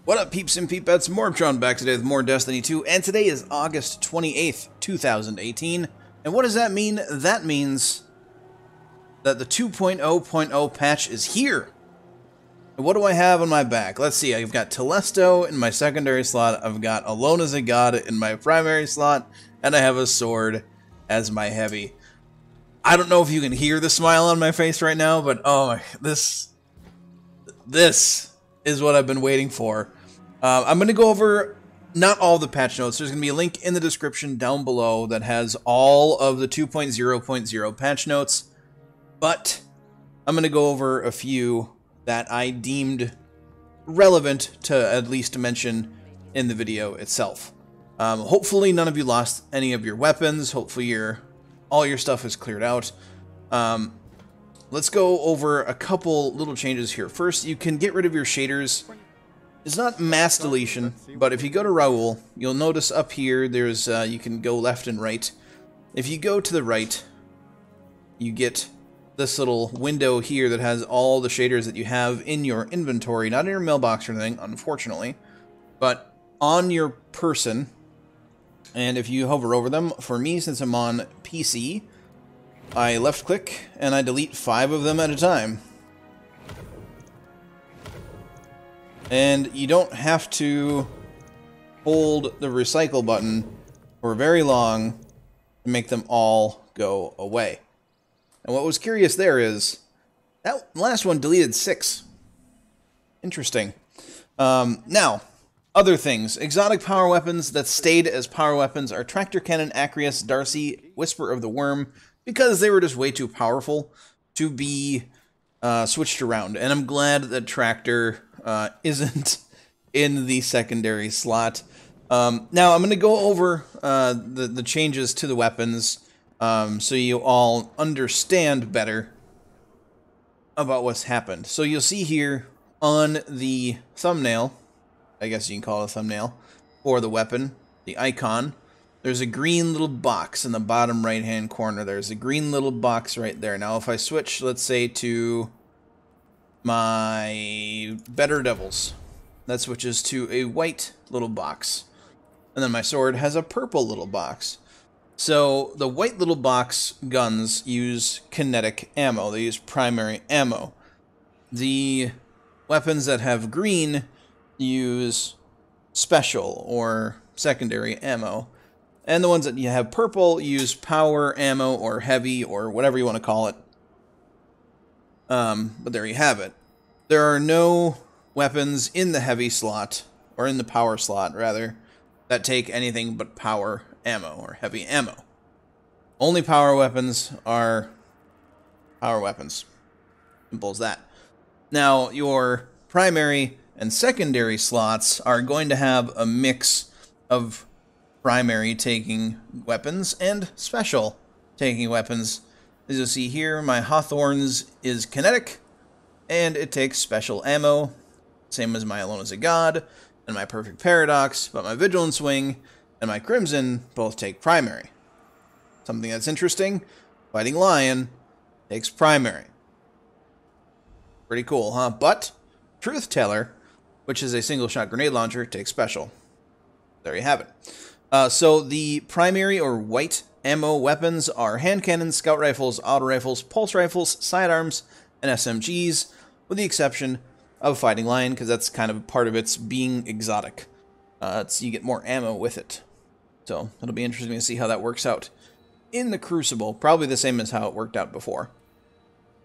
What up, peeps and peepettes? MorbTron back today with more Destiny 2, and today is August 28th, 2018. And what does that mean? That means that the 2.0.0 patch is here. And what do I have on my back? Let's see, I've got Telesto in my secondary slot, I've got Alone as a God in my primary slot, and I have a sword as my heavy. I don't know if you can hear the smile on my face right now, but oh, this is what I've been waiting for. I'm going to go over not all the patch notes. There's going to be a link in the description down below that has all of the 2.0.0 patch notes, but I'm going to go over a few that I deemed relevant to at least mention in the video itself. Hopefully none of you lost any of your weapons. Hopefully all your stuff is cleared out. Let's go over a couple little changes here. First, you can get rid of your shaders. It's not mass deletion, but if you go to Raoul, you'll notice up here there's you can go left and right. If you go to the right, you get this little window here that has all the shaders that you have in your inventory, not in your mailbox or anything, unfortunately, but on your person. And if you hover over them, for me, since I'm on PC, I left click and I delete 5 of them at a time. And you don't have to hold the recycle button for very long to make them all go away. And what was curious there is that last one deleted 6. Interesting. Now, other things. Exotic power weapons that stayed as power weapons are Tractor Cannon, Acreus, Darcy, Whisper of the Worm, because they were just way too powerful to be switched around. And I'm glad that Tractor isn't in the secondary slot. Now I'm going to go over the changes to the weapons so you all understand better about what's happened. So you'll see here on the thumbnail, I guess you can call it a thumbnail, for the weapon, the icon, there's a green little box in the bottom right hand corner. There's a green little box right there. Now if I switch, let's say, to my Better Devils, that switches to a white little box. And then my sword has a purple little box. So the white little box guns use kinetic ammo. They use primary ammo. The weapons that have green use special or secondary ammo. And the ones that you have purple use power ammo or heavy or whatever you want to call it. But there you have it. There are no weapons in the heavy slot, or in the power slot, rather, that take anything but power ammo or heavy ammo. Only power weapons are power weapons. Simple as that. Now, your primary and secondary slots are going to have a mix of primary taking weapons and special taking weapons. As you'll see here, my Hawthorns is kinetic, and it takes special ammo, same as my Alone as a God, and my Perfect Paradox, but my Vigilance Wing and my Crimson both take primary. Something that's interesting, Fighting Lion takes primary. Pretty cool, huh? But Truth Teller, which is a single-shot grenade launcher, takes special. There you have it. So the primary or white ammo weapons are hand cannons, scout rifles, auto rifles, pulse rifles, sidearms, and SMGs, with the exception of Fighting Lion, because that's kind of part of its being exotic. You get more ammo with it. So it'll be interesting to see how that works out in the Crucible. Probably the same as how it worked out before.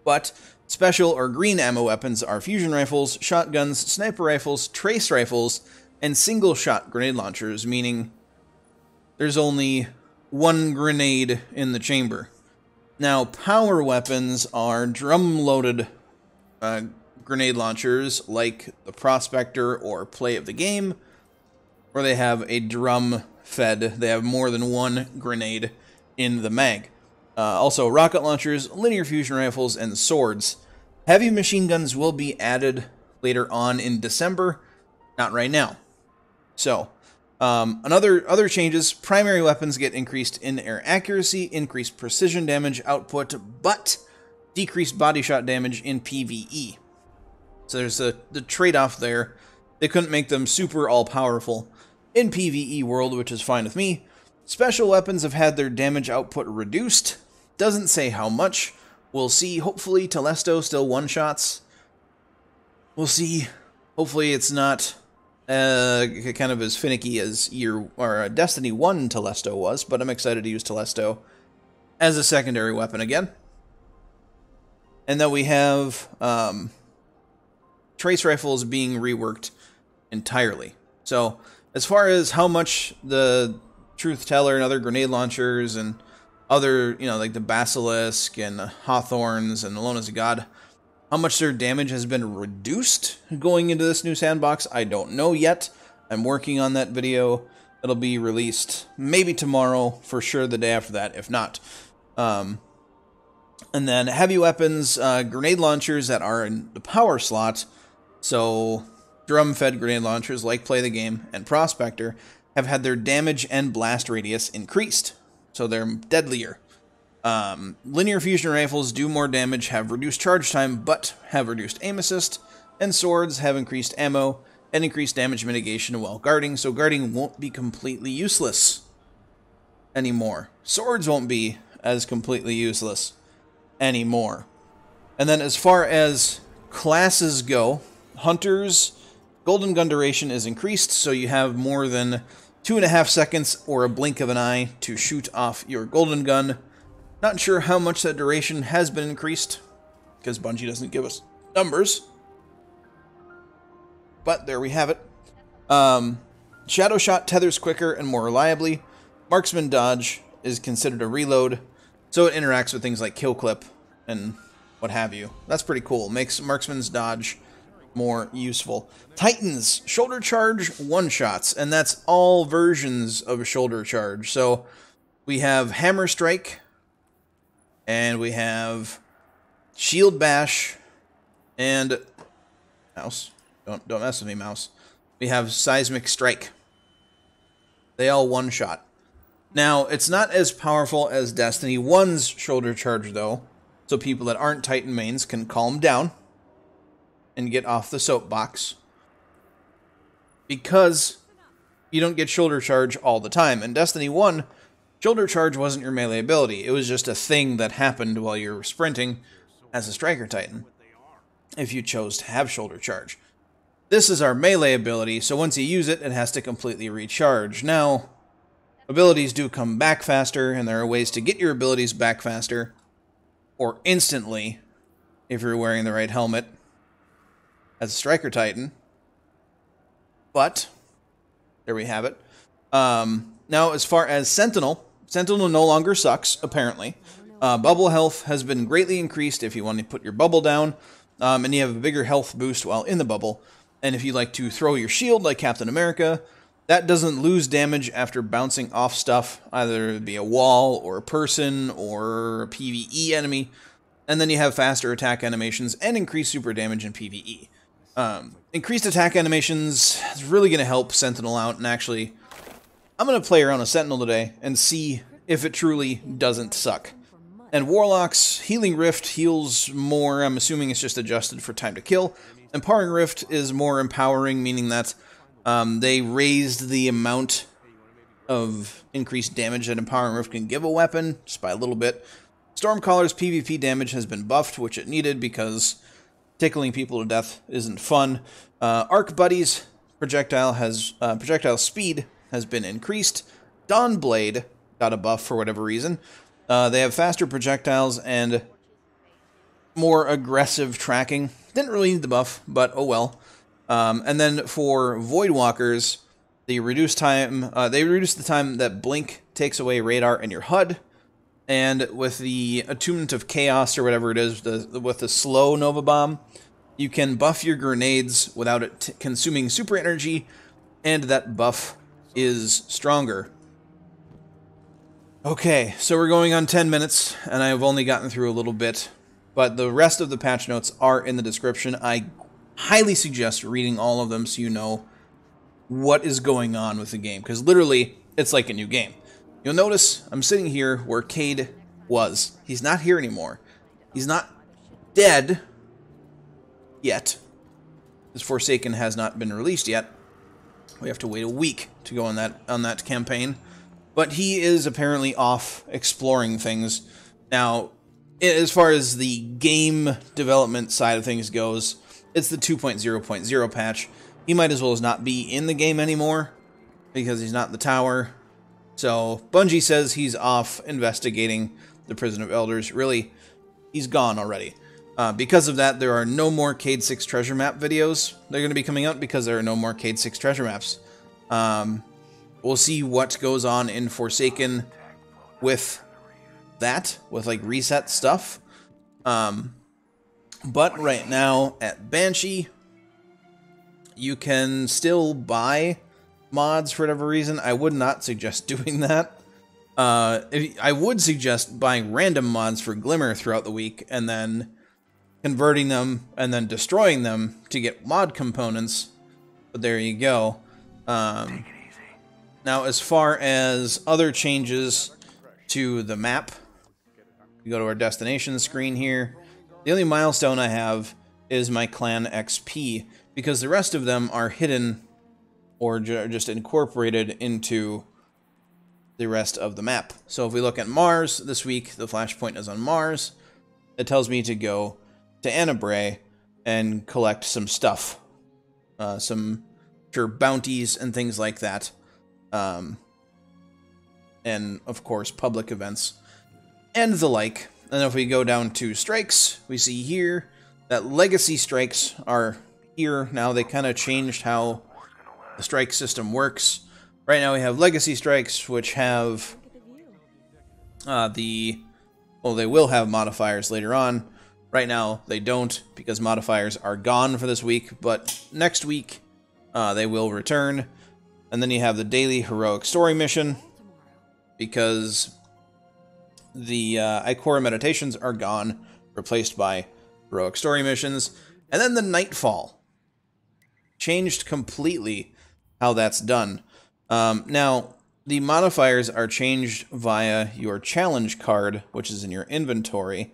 But special or green ammo weapons are fusion rifles, shotguns, sniper rifles, trace rifles, and single-shot grenade launchers, meaning there's only one grenade in the chamber. Now, power weapons are drum-loaded grenade launchers, like the Prospector or Play of the Game, where they have a drum-fed, they have more than one grenade in the mag. Also, rocket launchers, linear fusion rifles, and swords. Heavy machine guns will be added later on in December, not right now. So, other changes, primary weapons get increased in-air accuracy, increased precision damage output, but decreased body shot damage in PvE. So there's the trade-off there They couldn't make them super all-powerful in PvE world, which is fine with me. Special weapons have had their damage output reduced. Doesn't say how much. We'll see. Hopefully Telesto still one-shots. We'll see. Hopefully it's not kind of as finicky as Destiny 1 Telesto was, but I'm excited to use Telesto as a secondary weapon again. And then we have trace rifles being reworked entirely. So as far as how much the Truth Teller and other grenade launchers and other, like the Basilisk and the Hawthorns and Alone as a God, how much their damage has been reduced going into this new sandbox, I don't know yet. I'm working on that video. It'll be released maybe tomorrow, for sure the day after that, if not. And then heavy weapons, grenade launchers that are in the power slot, so drum-fed grenade launchers like Play the Game and Prospector, have had their damage and blast radius increased, so they're deadlier. Linear fusion rifles do more damage, have reduced charge time, but have reduced aim assist, and swords have increased ammo and increased damage mitigation while guarding, so guarding won't be completely useless anymore. Swords won't be as completely useless anymore. And then as far as classes go, Hunters, golden gun duration is increased, so you have more than 2.5 seconds or a blink of an eye to shoot off your golden gun. Not sure how much that duration has been increased, because Bungie doesn't give us numbers. But there we have it. Shadow Shot tethers quicker and more reliably. Marksman Dodge is considered a reload, so it interacts with things like Kill Clip and what have you. That's pretty cool. Makes Marksman's Dodge more useful. Titans, Shoulder Charge one-shots, and that's all versions of Shoulder Charge. So we have Hammer Strike, and we have Shield Bash, and mouse. Don't mess with me, mouse. We have Seismic Strike. They all one-shot. Now, it's not as powerful as Destiny 1's Shoulder Charge, though, so people that aren't Titan mains can calm down and get off the soapbox, because you don't get Shoulder Charge all the time. In Destiny 1, Shoulder Charge wasn't your melee ability. It was just a thing that happened while you were sprinting as a Striker Titan, if you chose to have Shoulder Charge. This is our melee ability, so once you use it, it has to completely recharge. Now, abilities do come back faster, and there are ways to get your abilities back faster, or instantly, if you're wearing the right helmet, as a Striker Titan. But there we have it. Now, as far as Sentinel no longer sucks, apparently. Bubble health has been greatly increased if you want to put your bubble down, and you have a bigger health boost while in the bubble. And if you like to throw your shield like Captain America, that doesn't lose damage after bouncing off stuff, either it be a wall or a person or a PvE enemy. And then you have faster attack animations and increased super damage in PvE. Increased attack animations is really going to help Sentinel out, and actually, I'm going to play around with Sentinel today and see if it truly doesn't suck. And Warlock's Healing Rift heals more. I'm assuming it's just adjusted for time to kill. Empowering Rift is more empowering, meaning that they raised the amount of increased damage that Empowering Rift can give a weapon, just by a little bit. Stormcaller's PvP damage has been buffed, which it needed, because tickling people to death isn't fun. Arc Buddy's projectile speed has been increased. Dawnblade got a buff for whatever reason. They have faster projectiles and more aggressive tracking. Didn't really need the buff, but oh well. And then for Voidwalkers, they reduced the time that Blink takes away radar in your HUD. And with the Attunement of Chaos, or whatever it is, with the slow Nova Bomb, you can buff your grenades without it consuming super energy, and that buff is stronger. Okay, so we're going on 10 minutes, and I've only gotten through a little bit, but the rest of the patch notes are in the description. I highly suggest reading all of them so you know what is going on with the game, because literally, it's like a new game. You'll notice I'm sitting here where Cade was. He's not here anymore. He's not dead yet. This Forsaken has not been released yet. We have to wait a week to go on that campaign. But he is apparently off exploring things. Now, as far as the game development side of things goes, it's the 2.0.0 patch. He might as well as not be in the game anymore because he's not in the tower. So Bungie says he's off investigating the Prison of Elders. Really, he's gone already. Because of that, there are no more Cade 6 treasure map videos. They're going to be coming out because there are no more Cade 6 treasure maps. We'll see what goes on in Forsaken with that, with like reset stuff. But right now at Banshee, you can still buy mods for whatever reason. I would not suggest doing that. I would suggest buying random mods for Glimmer throughout the week and then converting them and then destroying them to get mod components. But there you go. Now, as far as other changes to the map, we go to our destination screen here. The only milestone I have is my clan XP, because the rest of them are hidden or just incorporated into the rest of the map. So if we look at Mars this week, the flashpoint is on Mars. It tells me to go to Annabray and collect some stuff. Some bounties and things like that. And of course public events and the like. And if we go down to strikes, we see here that legacy strikes are here now. They kind of changed how the strike system works. Right now we have legacy strikes, which have they will have modifiers later on. Right now they don't, because modifiers are gone for this week, but next week they will return. And then you have the daily heroic story mission, because the Ikora meditations are gone, replaced by heroic story missions. And then the Nightfall changed completely how that's done. Now, the modifiers are changed via your challenge card, which is in your inventory.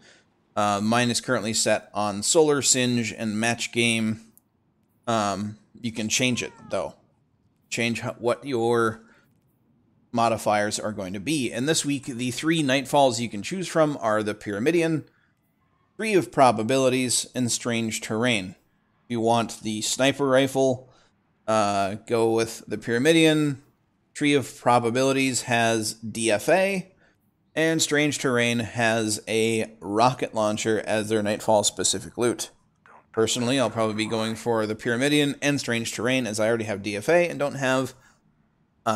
Mine is currently set on Solar Singe and Match Game. You can change it, though. Change what your modifiers are going to be. And this week, the 3 Nightfalls you can choose from are the Pyramidion, Tree of Probabilities, and Strange Terrain. If you want the sniper rifle, go with the Pyramidion. Tree of Probabilities has DFA, and Strange Terrain has a rocket launcher as their Nightfall-specific loot. Personally, I'll probably be going for the Pyramidion and Strange Terrain, as I already have DFA and don't have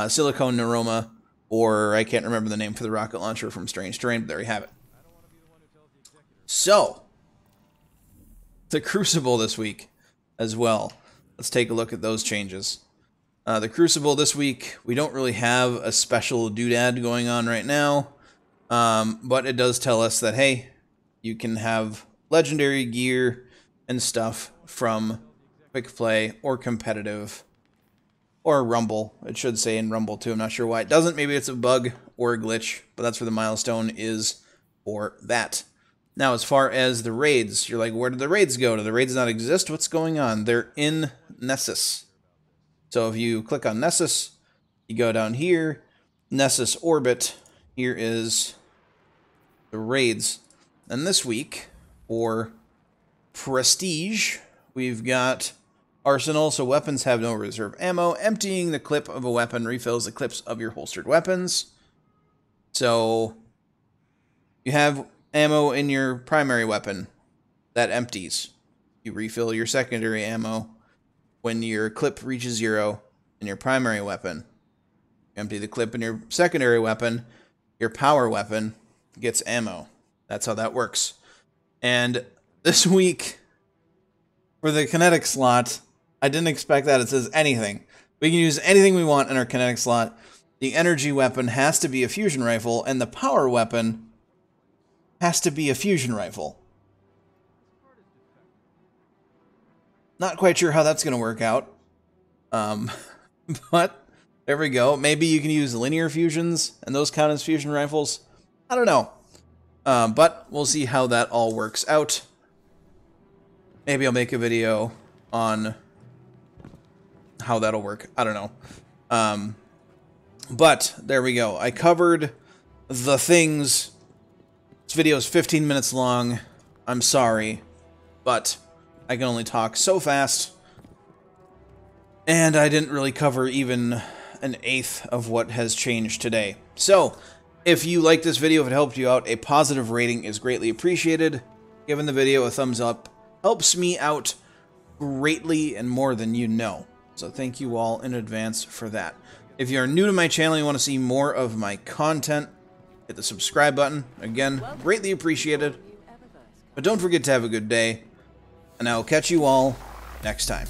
Silicone Neuroma, or I can't remember the name for the rocket launcher from Strange Terrain, but there you have it. So, the Crucible this week as well. Let's take a look at those changes. The Crucible this week, we don't really have a special doodad going on right now, but it does tell us that, hey, you can have legendary gear and stuff from Quick Play or Competitive or Rumble. It should say in Rumble too. I'm not sure why it doesn't. Maybe it's a bug or a glitch, but that's where the milestone is for that. Now, as far as the raids, you're like, where did the raids go? Do the raids not exist? What's going on? They're in Nessus. So if you click on Nessus, you go down here, Nessus Orbit, here is the raids. And this week, for Prestige, we've got Arsenal, so weapons have no reserve ammo. Emptying the clip of a weapon refills the clips of your holstered weapons. So you have ammo in your primary weapon that empties. You refill your secondary ammo when your clip reaches 0 in your primary weapon. You empty the clip in your secondary weapon, your power weapon gets ammo. That's how that works. And this week, for the kinetic slot, I didn't expect that. It says anything. We can use anything we want in our kinetic slot. The energy weapon has to be a fusion rifle, and the power weapon has to be a fusion rifle. Not quite sure how that's going to work out. But there we go. Maybe you can use linear fusions, and those count as fusion rifles. I don't know. But we'll see how that all works out. Maybe I'll make a video on how that'll work. I don't know. But there we go. I covered the things. This video is 15 minutes long. I'm sorry, but I can only talk so fast. And I didn't really cover even an eighth of what has changed today. So, if you like this video, if it helped you out, a positive rating is greatly appreciated. Giving the video a thumbs up helps me out greatly and more than you know. So thank you all in advance for that. If you're new to my channel and you want to see more of my content, hit the subscribe button. Again, greatly appreciated. But don't forget to have a good day, and I will catch you all next time.